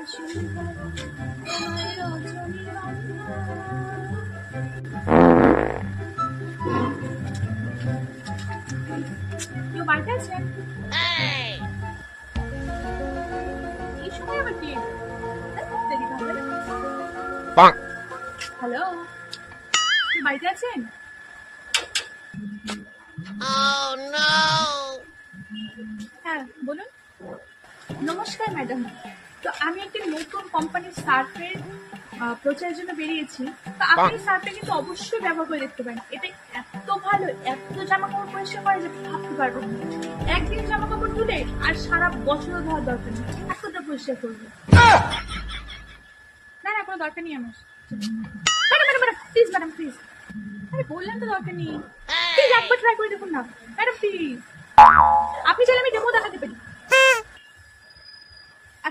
কেউ বাড়িতে আছেন? এই সময় আবার কে? দেরি হবে। হ্যালো, কেউ বাড়িতে আছেন? হ্যাঁ বলুন। নমস্কার ম্যাডাম, তো আমি একটি নতুন কোম্পানির সার্ফের প্রচারের জন্য বেরিয়েছি। তো আপনি সার্ফটা কিন্তু অবশ্যই ব্যবহার করে দেখতে পারেন। এটা এত ভালো, এত জামা কাপড় পরিষ্কার করে যে ভাবতে পারবেন না। একদিন জামা কাপড় তুলে আর সারা বছর ধোয়ার দরকার নেই, এতটা পরিষ্কার করবে। না না, কোনো দরকার নেই আমার। Madam madam madam please, madam please, আরে বললাম তো দরকার নেই। প্লিজ একবার ট্রাই করে দেখুন না ম্যাডাম, প্লিজ। আপনি চাইলে আমি ডেমো দেখাতে পারি।